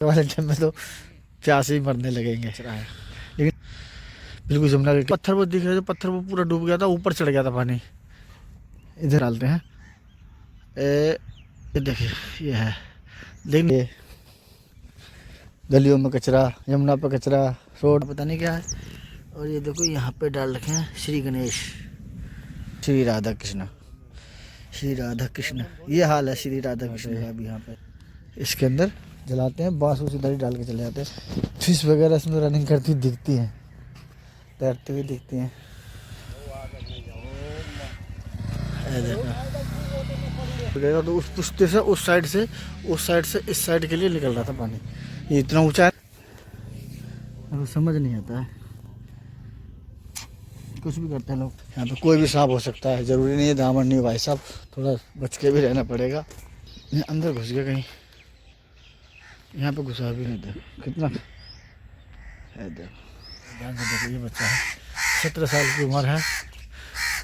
वाले टाइम में तो प्यासे ही मरने लगेंगे। लेकिन बिल्कुल जमुना के पत्थर वो दिख रहे थे, पत्थर वो पूरा डूब गया था, ऊपर चढ़ गया था पानी। इधर डालते हैं। ये देखिए, ये है, देखिए गलियों में कचरा, यमुना पे कचरा, रोड पता नहीं क्या है। और ये देखो यहाँ पे डाल रखे हैं श्री गणेश, श्री राधा कृष्ण, श्री राधा कृष्ण। ये हाल है श्री राधा कृष्ण का अभी यहाँ पे। इसके अंदर जलाते हैं, बांस उस इधर ही डाल के चले जाते हैं। फिश वगैरह इसमें रनिंग करती दिखती हैं, तैरती हुई दिखती हैं। देखो तो उस पुश्ते से उस साइड से इस साइड के लिए निकल रहा था पानी। ये इतना ऊंचा है, अब समझ नहीं आता है, कुछ भी करते हैं लोग। यहाँ पे कोई भी सांप हो सकता है, ज़रूरी नहीं है दामन नहीं हो भाई साहब, थोड़ा बच के भी रहना पड़ेगा। ये अंदर घुस गया कहीं, यहाँ पे घुसा भी नहीं था। कितना है, देखो ध्यान से देखो, ये बच्चा है 17 साल की उम्र है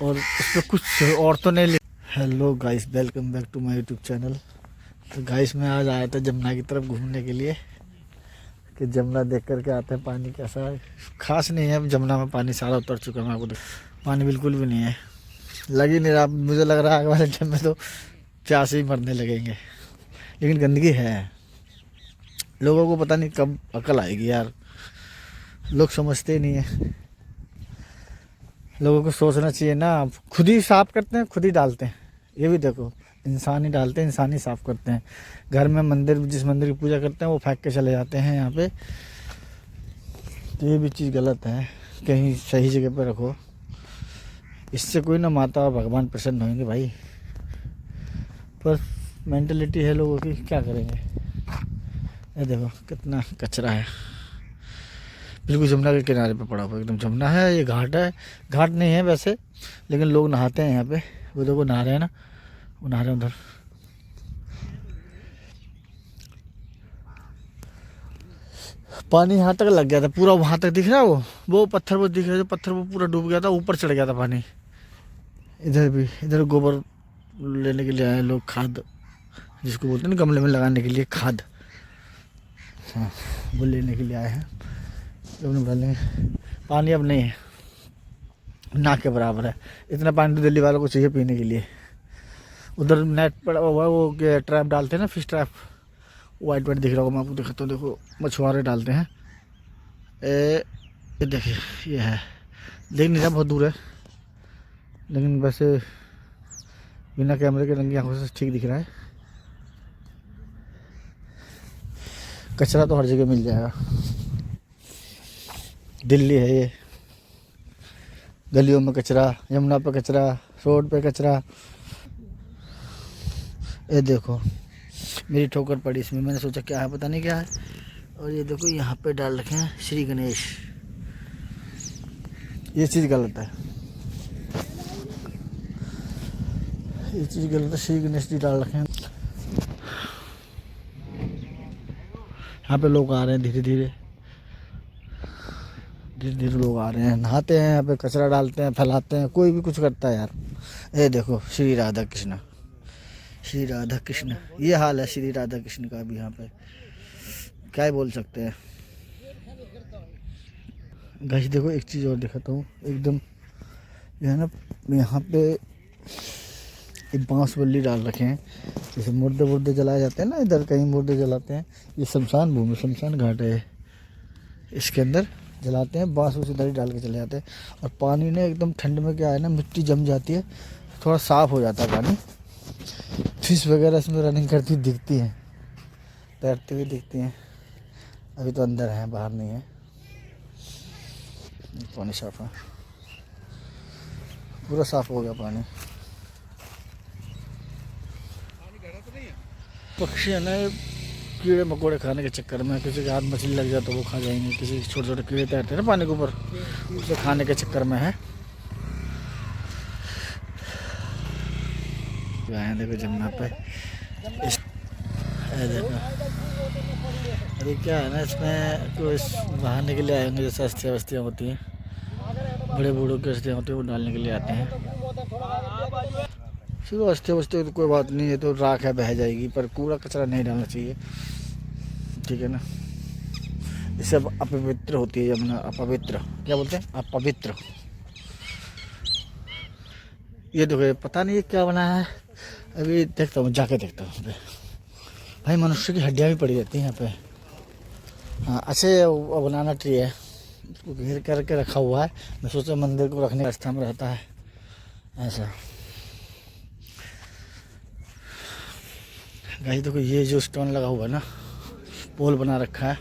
और उस पर कुछ औरतों ने। Hello guys, welcome back to my YouTube channel. तो गाइस मैं आज आया था जमुना की तरफ घूमने के लिए कि जमुना देख कर के आते हैं। पानी कैसा है, खास नहीं है जमुना में, पानी सारा उतर चुका है। मैं आपको पानी बिल्कुल भी नहीं है, लग ही नहीं रहा। मुझे लग रहा है आगे वाले टाइम में तो प्यासे ही मरने लगेंगे। लेकिन गंदगी है, लोगों को पता नहीं कब अकल आएगी यार, लोग समझते ही नहीं है। लोगों को सोचना चाहिए ना, खुद ही साफ करते हैं, खुद ही डालते हैं। ये भी देखो, इंसान ही डालते हैं, इंसान ही साफ करते हैं। घर में मंदिर, जिस मंदिर की पूजा करते हैं वो फेंक के चले जाते हैं यहाँ पे। तो ये भी चीज़ गलत है, कहीं सही जगह पे रखो। इससे कोई ना माता और भगवान प्रसन्न होंगे भाई, पर मेंटलिटी है लोगों की, क्या करेंगे। ये देखो कितना कचरा है, बिल्कुल जमुना के किनारे पे पड़ा हुआ, एकदम जमुना है। ये घाट है, घाट नहीं है वैसे, लेकिन लोग नहाते हैं यहाँ पे। वो देखो नहा रहे हैं ना, वो नहा रहे हैं उधर। पानी यहाँ तक लग गया था पूरा, वहाँ तक दिख रहा है वो पत्थर वो दिख रहे थे, पत्थर वो पूरा डूब गया था, ऊपर चढ़ गया था पानी। इधर भी, इधर गोबर लेने के लिए आए लोग, खाद जिसको बोलते हैं ना, गमले में लगाने के लिए खाद, हाँ वो लेने के लिए आए हैं। पानी अब नहीं है, ना के बराबर है। इतना पानी तो दिल्ली वालों को चाहिए पीने के लिए। उधर नेट पड़ा हुआ है, वो ट्रैप डालते हैं ना, फिश ट्रैप, वाइट वाइट दिख रहा होगा, मैं आपको दिखाता हूँ। देखो मछुआरे डालते हैं। ये देखिए, ये है, देख नहीं रहा, बहुत दूर है, लेकिन वैसे बिना कैमरे के रंगी आंखों से ठीक दिख रहा है। कचरा तो हर जगह मिल जाएगा, दिल्ली है ये। गलियों में कचरा, यमुना पे कचरा, रोड पे कचरा। ये देखो मेरी ठोकर पड़ी इसमें, मैंने सोचा क्या है, पता नहीं क्या है। और ये देखो यहाँ पे डाल रखे हैं श्री गणेश। ये चीज़ गलत है, ये चीज़ गलत है। श्री गणेश जी डाल रखे हैं। यहाँ पे लोग आ रहे हैं, धीरे धीरे लोग आ रहे हैं, नहाते हैं यहाँ पे, कचरा डालते हैं, फैलाते हैं, कोई भी कुछ करता है यार। ये देखो श्री राधा कृष्ण, श्री राधा कृष्ण। ये हाल है श्री राधा कृष्ण का अभी यहाँ पे, क्या ही बोल सकते हैं। गाइस देखो एक चीज़ और दिखाता हूँ, एकदम जो है ना, यहाँ पे ये बांस बल्ली डाल रखे हैं, जैसे मुर्दे जलाए जाते हैं ना, इधर कहीं मुर्दे जलाते हैं। ये शमशान भूमि, शमशान घाट है, इसके अंदर जलाते हैं, बांस उस इधर ही डाल के चले जाते हैं। और पानी ने एकदम ठंड में क्या है ना, मिट्टी जम जाती है, थोड़ा साफ़ हो जाता है पानी। फिश वगैरह इसमें रनिंग करती दिखती हैं, तैरती हुई दिखती हैं। अभी तो अंदर है, बाहर नहीं है। पानी साफ है, पूरा साफ हो गया पानी। पक्षी है ना, कीड़े मकोड़े खाने के चक्कर में, किसी के हाथ मछली लग जाए तो वो खा जाएंगे, किसी छोटे छोटे कीड़े तैरते हैं ना पानी के ऊपर, उसे खाने के चक्कर में है। देखो जमुना पे देखो, अरे क्या है ना, इसमें कोई बहाने के लिए आएंगे, जैसे अस्थियाँ वस्तियाँ होती हैं, बड़े बूढ़ों की अस्थियाँ होती हैं, वो डालने के लिए आते हैं। चलो अस्थियाँ वस्तियाँ तो कोई बात नहीं है, तो राख है, बह जाएगी, पर कूड़ा कचरा नहीं डालना चाहिए। ठीक है ना। इससे अपवित्र होती है यमुना, अपवित्र क्या बोलते हैं, अपवित्र। ये देखो, पता नहीं ये क्या बनाया है, अभी देखता हूँ, जाके देखता हूँ। भाई मनुष्य की हड्डियाँ भी पड़ी रहती हैं यहाँ पे। हाँ अच्छे, वो बनाना ट्री है, उसको घेर करके रखा हुआ है। मैं सोचा मंदिर को रखने का स्थान में रहता है ऐसा। गाइस देखो, ये जो स्टोन लगा हुआ है ना, पोल बना रखा है,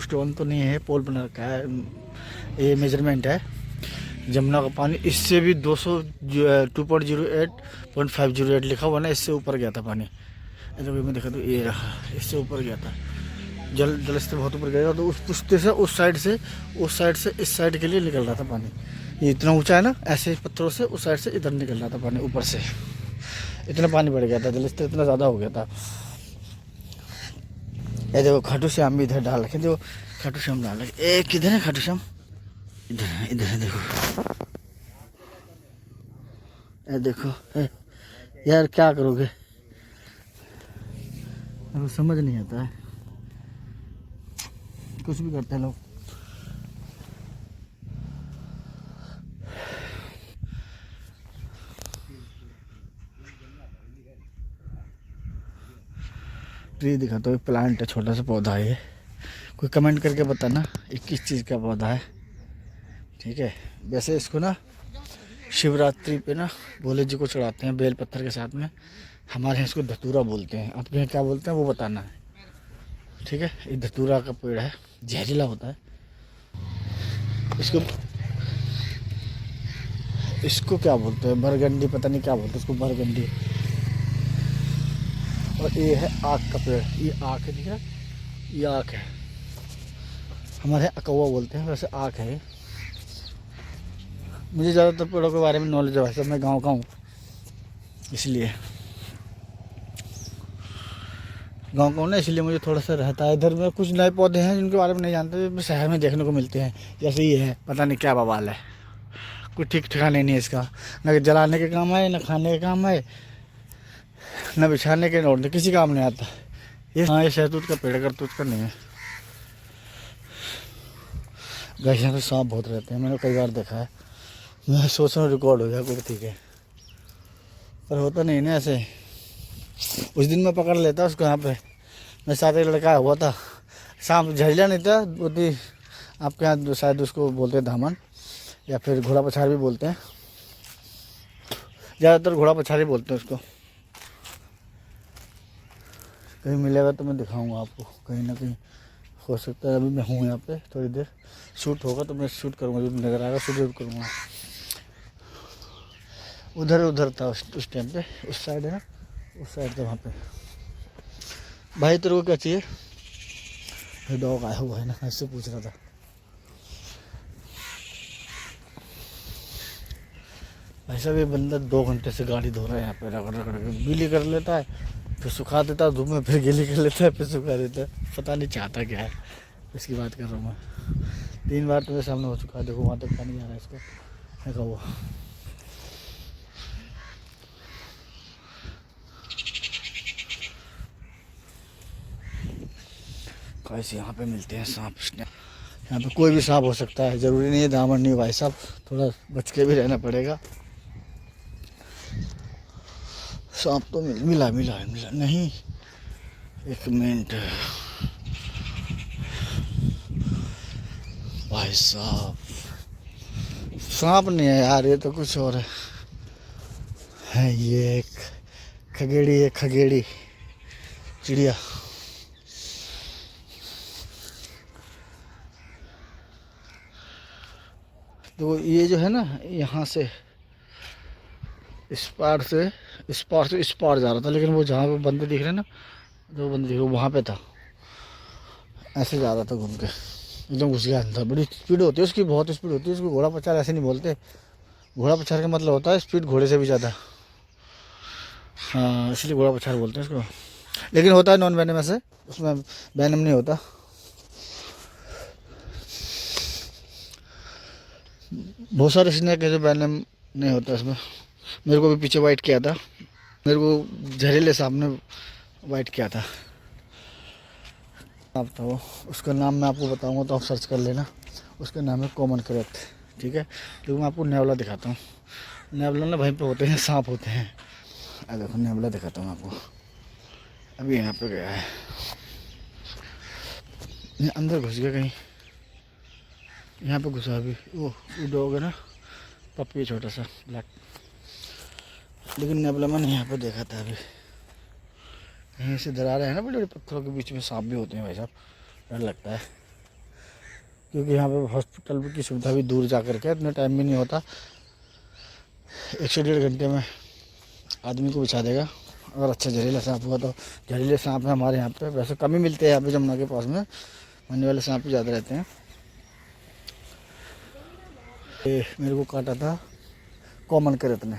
स्टोन तो नहीं है, पोल बना रखा है। ये मेजरमेंट है। जमुना का पानी इससे भी 2.08.508 लिखा हुआ ना, इससे ऊपर गया था पानी। तो मैं देखा तो ये रहा, इससे ऊपर गया था। जल स्तर बहुत ऊपर गया था, तो उस पुश्ते से उस साइड से इस साइड के लिए निकल रहा था पानी। ये इतना ऊंचा है ना, ऐसे पत्थरों से उस साइड से इधर निकल रहा था पानी ऊपर से। इतना पानी बढ़ गया था, जल स्तर इतना ज़्यादा हो गया था। ये देखो खाटू श्याम भी इधर डाल रखे, देखो खाटू श्याम डाल रखे। ए किधर है खाटू श्याम, इधर है, इधर है देखो। ये देखो यार, क्या करोगे, अब समझ नहीं आता है, कुछ भी करते हैं लोग। ट्री दिखाता हूँ, प्लांट है, छोटा सा पौधा है ये। कोई कमेंट करके बताना ये किस चीज़ का पौधा है, ठीक है। वैसे इसको ना शिवरात्रि पे ना भोले जी को चढ़ाते हैं बेल पत्थर के साथ में। हमारे यहाँ इसको धतूरा बोलते हैं, आपके यहाँ क्या बोलते हैं वो बताना है, ठीक है। ये धतूरा का पेड़ है, जहरीला होता है। इसको क्या बोलते हैं, बरगंडी, पता नहीं क्या बोलते हैं इसको, बरगंडी। और ये है आक का पेड़, ये आक है, दिख रहा है, ये आक है। हमारे यहाँ अकौवा बोलते हैं, वैसे आक है ये। मुझे ज़्यादातर पेड़ों के बारे में नॉलेज है, वैसे मैं गांव का हूँ, इसलिए गांव का हूँ ना, इसलिए मुझे थोड़ा सा रहता है। इधर में कुछ नए पौधे हैं जिनके बारे में नहीं जानते, जो शहर में देखने को मिलते हैं। जैसे ये है, पता नहीं क्या बवाल है, कोई ठीक ठिकाने नहीं है इसका, न जलाने के काम आए, न खाने के काम आए, न बिछाने के, ओढ़ने किसी काम नहीं आता ये। हाँ ये शहतूत का पेड़, करतूत का नहीं है। गाइस यहाँ पे सांप बहुत रहते हैं, मैंने कई बार देखा है। मैं सोच रहा हूँ रिकॉर्ड हो गया कुछ, ठीक है, पर होता नहीं ना ऐसे। उस दिन मैं पकड़ लेता उसको, यहाँ पे मेरे साथ एक लड़का हुआ था, सांप झड़िया नहीं था, वो थी आपके यहाँ शायद उसको बोलते हैं धामन, या फिर घोड़ा पछाड़ भी बोलते हैं, ज़्यादातर घोड़ा पछाड़ बोलते हैं उसको। कहीं मिलेगा तो मैं दिखाऊंगा आपको, कहीं ना कहीं हो सकता है। अभी मैं हूँ यहाँ पे, थोड़ी देर शूट होगा तो मैं शूट करूँगा, जो नज़र आएगा शूट जरूर करूँगा। उधर था उस टाइम पे, उस साइड है ना, उस साइड था वहाँ पे। भाई तेरे को क्या चाहिए, डॉग आया हुआ है ना, ऐसे पूछ रहा था। भाई साहब ये बंदा 2 घंटे से गाड़ी धो रहा है यहाँ पे, रगड़ रगड़ के गीली कर लेता है, फिर सुखा देता है धूप में, फिर गीली कर लेता है, फिर सुखा देता है। पता नहीं चाहता क्या है, इसकी बात कर रहा हूँ मैं। 3 बार तो मेरे सामने हो चुका है, देखो वहाँ तक पानी आ रहा है इसको, देखा हुआ। कैसे यहाँ पे मिलते हैं सांप, यहाँ पे कोई भी सांप हो सकता है, ज़रूरी नहीं है दामन नहीं भाई साहब, थोड़ा बच के भी रहना पड़ेगा। सांप तो मिला नहीं, 1 मिनट भाई साहब, सांप नहीं है यार, ये तो कुछ और है। ये एक खगेड़ी है, खगेड़ी चिड़िया। तो ये जो है ना, यहाँ से इस पार से इस पार जा रहा था, लेकिन वो जहाँ पे बंदे दिख रहे हैं ना, जो बंदे दिख रहे वहाँ पे था, ऐसे जा रहा था घूम के, एकदम घुस गया अंदर। बड़ी स्पीड होती है उसकी, बहुत स्पीड होती है उसको। घोड़ा पछाड़ ऐसे नहीं बोलते, घोड़ा पछाड़ का मतलब होता है स्पीड घोड़े से भी ज़्यादा। हाँ इसलिए घोड़ा पछाड़ बोलते हैं इसको, लेकिन होता है नॉन वेनमस है, उसमें वेनम नहीं होता। बहुत सारे स्नैक है जो वेनम नहीं होता इसमें। मेरे को भी पीछे वाइट किया था, मेरे को जहरीले सांप ने वाइट किया था। आप तो उसका नाम मैं आपको बताऊंगा तो आप सर्च कर लेना। उसका नाम है कॉमन क्रेट, ठीक है। तो मैं आपको नेवला दिखाता हूँ। नेवला ना वहीं पे होते हैं, सांप होते हैं। देखो नेवला दिखाता हूँ आपको। अभी यहाँ पे गया है, ये अंदर घुस गया कहीं, यहाँ पे घुसा अभी। वो डॉग है ना, पप्पी छोटा सा ब्लैक। लेकिन नेवला मैंने यहाँ पे देखा था अभी। यहीं से दरारें हैं ना बड़े बड़े पत्थरों के बीच में, सांप भी होते हैं भाई साहब, डर लगता है। क्योंकि यहाँ पे हॉस्पिटल की सुविधा भी दूर जा कर के, इतना टाइम भी नहीं होता। 1 से 1.5 घंटे में आदमी को बिछा देगा। अगर अच्छा जहरीला सांप हुआ तो। जहरीले सांप है हमारे यहाँ पे वैसे कम ही मिलते हैं, यहाँ पे जमुना के पास में मरने वाले सांप ही ज़्यादा रहते हैं। ये मेरे को काटा था कॉमन क्रेट ने,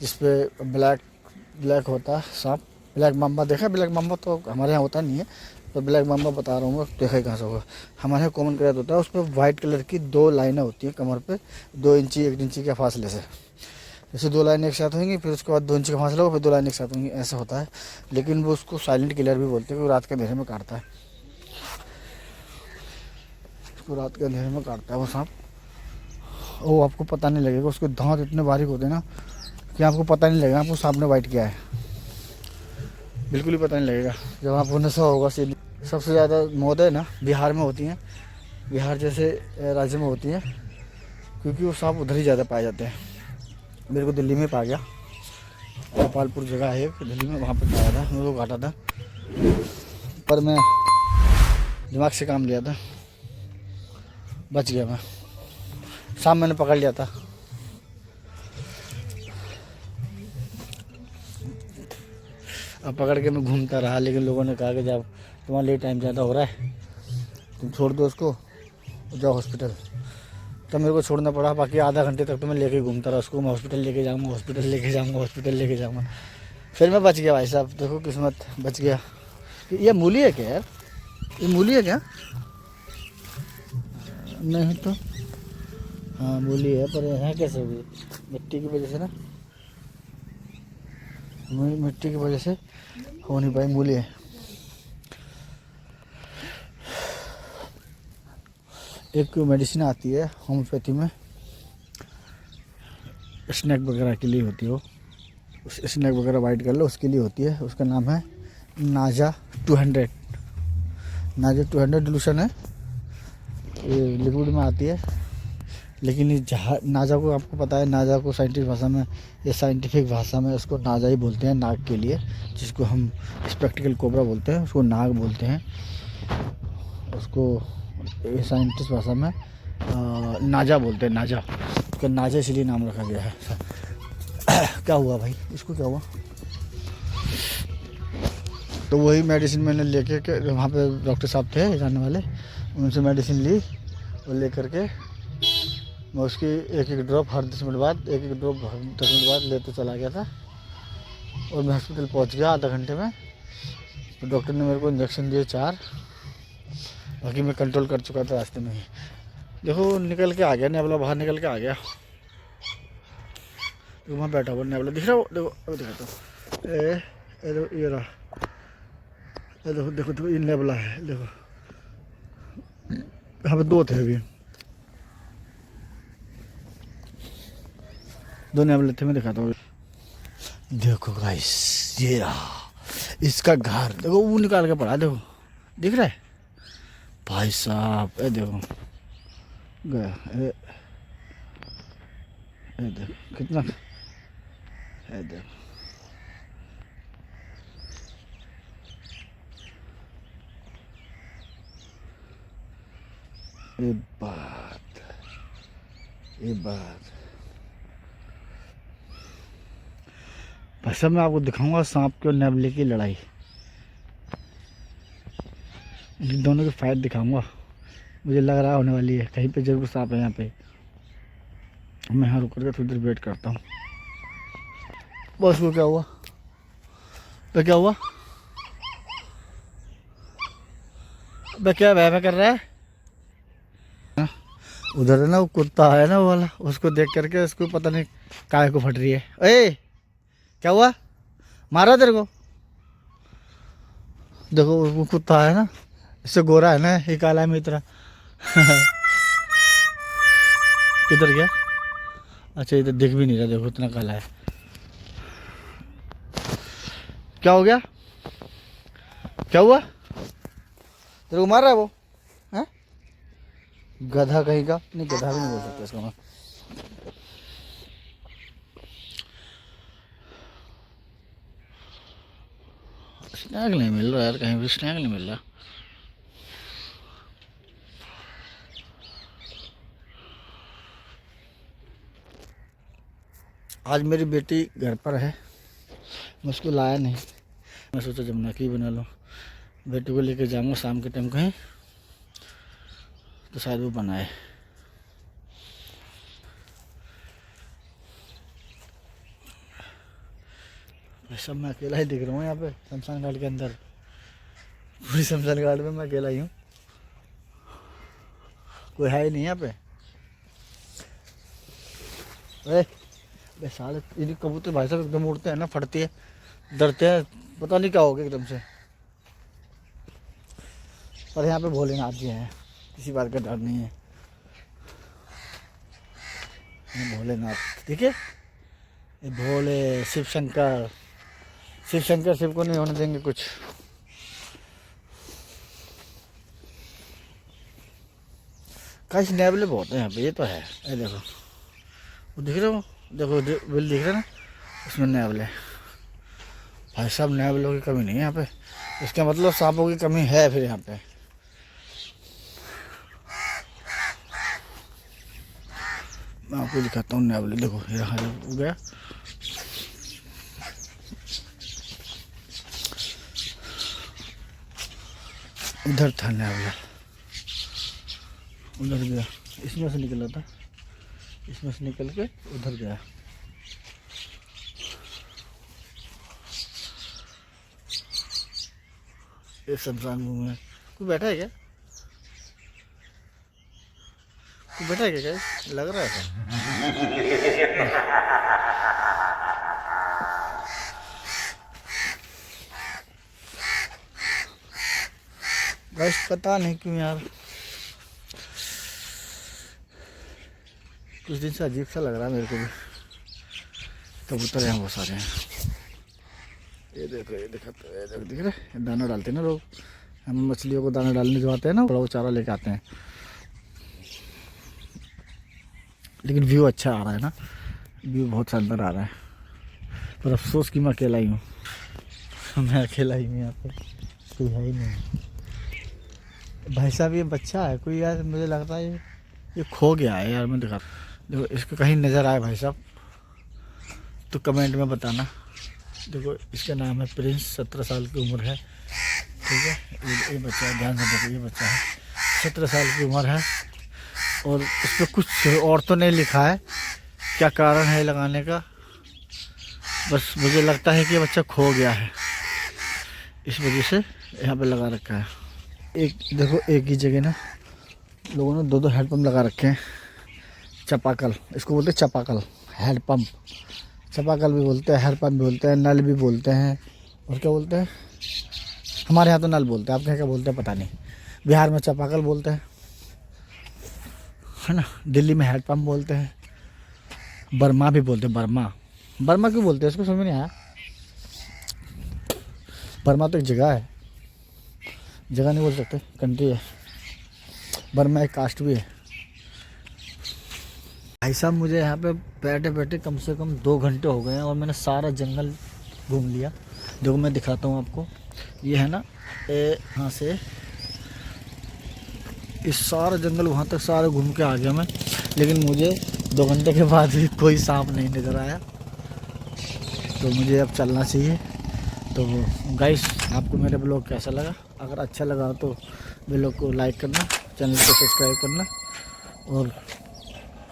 जिसपे ब्लैक होता है सांप। ब्लैक माम्बा देखा? ब्लैक माम्बा तो हमारे यहाँ होता नहीं है, तो ब्लैक माम्बा बता रहा हूँ, देखा ही कहाँ से होगा। हमारे यहाँ कॉमन क्रेट होता है, उस पर वाइट कलर की 2 लाइनें होती हैं कमर पे, 2 इंची 1 इंची के फासले से। जैसे 2 लाइनें एक साथ होंगी, फिर उसके बाद 2 इंची का फासला होगा, फिर 2 लाइनें एक साथ होंगी, ऐसा होता है। लेकिन वो उसको साइलेंट किलर भी बोलते हैं, क्योंकि रात के अंधेरे में काटता है। उसको रात के अंधेरे में काटता है वो सांप। वो आपको पता नहीं लगेगा, उसके दांत इतने बारीक होते हैं ना कि आपको पता नहीं लगेगा आपको सांप ने बाइट किया है, बिल्कुल ही पता नहीं लगेगा। जब आपको नशा होगा। सबसे ज़्यादा मौत है ना बिहार में होती हैं, बिहार जैसे राज्य में होती हैं, क्योंकि वो सांप उधर ही ज़्यादा पाए जाते हैं। मेरे को दिल्ली में पा गया, गोपालपुर जगह है एक दिल्ली में, वहाँ पे पाया था, मेरे को काटा था। पर मैं दिमाग से काम लिया था, बच गया मैं। सांप मैंने पकड़ लिया था। अब पकड़ के मैं घूमता रहा, लेकिन लोगों ने कहा कि जब तुम्हारा लेट टाइम ज़्यादा हो रहा है, तुम छोड़ दो उसको, जाओ हॉस्पिटल। तब मेरे को छोड़ना पड़ा। बाकी आधा घंटे तक तो मैं लेके घूमता रहा उसको। मैं हॉस्पिटल लेके जाऊँगा, हॉस्पिटल लेके जाऊँगा, हॉस्पिटल लेके जाऊँगा। फिर मैं बच गया भाई साहब, देखो किस्मत, बच गया। ये मूली है क्या यार? ये मूली है क्या? नहीं तो हाँ मूली है, पर यहाँ कैसे हुई? मिट्टी की वजह से ना, मिट्टी की वजह से हो नहीं पाई। मूली है। एक मेडिसिन आती है होम्योपैथी में, स्नैक वगैरह के लिए होती है वो। उस स्नैक वगैरह वाइट कर लो, उसके लिए होती है। उसका नाम है नाजा 200। नाजा 200 डिलूशन है, ये लिक्विड में आती है। लेकिन ये जहाँ नाजा को आपको पता है, नाजा को साइंटिफिक भाषा में उसको नाजा ही बोलते हैं, नाग के लिए। जिसको हम स्पेक्टिकल कोबरा बोलते हैं, उसको नाग बोलते हैं। उसको साइंटिस्ट भाषा में नाजा बोलते हैं, नाजा। उसका नाजा इसलिए नाम रखा गया है। क्या हुआ भाई, इसको क्या हुआ? तो वही मेडिसिन मैंने लेके के वहाँ पे डॉक्टर साहब थे जाने वाले, उनसे मेडिसिन ली और लेकर के मैं उसकी एक ड्रॉप हर 10 मिनट बाद, एक ड्रॉप हर 10 मिनट बाद लेते चला गया था। और मैं हॉस्पिटल पहुँच गया आधा घंटे में। तो डॉक्टर ने मेरे को इंजेक्शन दिए 4। बाकी मैं कंट्रोल कर चुका था रास्ते में ही। देखो निकल के आ गया नेवला, बाहर निकल के आ गया। तो वहाँ बैठा हुआ नेवला दिख रहा है, देखो अभी दिखाता हूँ। ये रहा, देखो देखो देखो, ये नेवला है। देखो यहाँ पे 2 थे अभी, 2 नेवले थे, मैं दिखाता हूँ। देखो गाइस, ये रहा इसका घर। देखो वो निकाल के पड़ा, देखो दिख रहा है भाई साहब। ये देखो गया, ये देखो कितना, ये देखो। ये बात भाई साहब, मैं आपको दिखाऊंगा सांप के और नेवले की लड़ाई। इन दोनों की फाइट दिखाऊंगा। मुझे लग रहा होने वाली है, कहीं पे जरूर सांप है यहाँ पे। मैं यहाँ रुक कर थोड़ी देर वेट करता हूँ। बस वो क्या हुआ, तो क्या हुआ? क्या वह कर रहा है? उधर है ना वो कुत्ता है ना वो वाला, उसको देख करके उसको पता नहीं काय को फट रही है। ए क्या हुआ, मारा तेरे को? देखो वो कुत्ता है ना, इससे गोरा है ना, ये काला है मेरी तरह। किधर गया? अच्छा इधर दिख भी नहीं रहा, देखो इतना काला है। क्या हो गया? क्या हुआ? तेरे को मार रहा है वो? हैं? गधा कहीं का नहीं, गधा भी नहीं बोल सकता इसको मैं। स्नैक नहीं मिल रहा यार, कहीं भी स्नैक नहीं मिल रहा। आज मेरी बेटी घर पर है, मैं उसको लाया नहीं। मैं सोचा जमुना की बना लूँ, बेटी को लेकर जाऊँगा शाम के टाइम कहीं, तो शायद वो बनाए। सब मैं अकेला ही दिख रहा हूँ यहाँ पे शमशान घाट के अंदर। पूरी शमशान घाट में मैं अकेला ही हूँ, कोई है ही नहीं यहाँ पे। अरे साले ये कबूतर भाई साहब एकदम उड़ते हैं ना, फटती है, डरते हैं, पता नहीं क्या हो गया एकदम से। पर यहाँ पे भोलेनाथ जी हैं, किसी बात का डर नहीं है। भोलेनाथ ठीक है, ये भोले शिव शंकर, शिव शंकर शिव को नहीं होने देंगे कुछ। कई नेवले बहुत हैं यहाँ पे, ये तो है। ये देखो वो दिख रहे हो, देखो बिल दिख रहे ना, उसमें नेवले। भाई साहब नेवलों की कमी नहीं है यहाँ पे, इसका मतलब सांपों की कमी है फिर यहाँ पे। मैं आपको दिखाता हूँ नेवले, देखो ये हो गया। उधर था नेवला, उधर गया, इसमें से निकला था, इसमें से निकल के उधर गया। एक शमशान भूमि में कोई बैठा है क्या? कोई बैठा है क्या? लग रहा है बस पता नहीं क्यों यार, कुछ दिन से अजीब सा लग रहा है मेरे को भी। कबूतर यहाँ बहुत सारे हैं, ये देखो, ये देखो, ये देखो, दिख रहे दाना डालते हैं ना लोग, हमें मछलियों को दाना डालने जो आते हैं ना, वो चारा लेके आते हैं। लेकिन व्यू अच्छा आ रहा है ना, व्यू बहुत शानदार आ रहा है। पर अफसोस कि मैं अकेला ही हूँ, मैं अकेला ही हूँ यहाँ पे, कोई है ही नहीं। भाई साहब ये बच्चा है कोई यार, मुझे लगता है ये खो गया है यार। मैं देखो इसको कहीं नज़र आए भाई साहब तो कमेंट में बताना। देखो इसका नाम है प्रिंस, 17 साल की उम्र है, ठीक है। ये बच्चा है, ध्यान से देखो, ये बच्चा है, 17 साल की उम्र है। और इस पर कुछ और तो नहीं लिखा है, क्या कारण है लगाने का, बस मुझे लगता है कि ये बच्चा खो गया है, इस वजह से यहाँ पे लगा रखा है। एक देखो एक ही जगह ना लोगों ने 2-2 हैंडपम्प लगा रखे हैं। चापाकल इसको बोलते हैं, चापाकल हैंडपम्प, चापाकल भी बोलते हैं, हैंडपम्प भी बोलते हैं, नल भी बोलते हैं, और क्या बोलते हैं, हमारे यहाँ तो नल बोलते हैं, आपके क्या बोलते हैं पता नहीं। बिहार में चापाकल बोलते हैं, है ना। दिल्ली में हैंडपम्प बोलते हैं, बर्मा भी बोलते हैं। बर्मा, बर्मा क्यों बोलते हैं इसको समझ नहीं आया। बर्मा तो एक जगह है, जगह नहीं बोल सकते, कंट्री है। बर्मा एक कास्ट भी है। भाई साहब मुझे यहाँ पे बैठे बैठे कम से कम 2 घंटे हो गए हैं और मैंने सारा जंगल घूम लिया। देखो मैं दिखाता हूँ आपको, ये है ना, यहाँ से इस सारा जंगल वहाँ तक सारा घूम के आ गया मैं, लेकिन मुझे 2 घंटे के बाद भी कोई सांप नहीं नज़र आया। तो मुझे अब चलना चाहिए। तो गाइस आपको मेरा ब्लॉग कैसा लगा? अगर अच्छा लगा तो ब्लॉग को लाइक करना, चैनल को सब्सक्राइब करना, और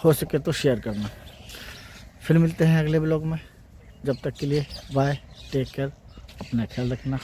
हो सके तो शेयर करना। फिर मिलते हैं अगले ब्लॉग में, जब तक के लिए बाय, टेक केयर, अपना ख्याल रखना।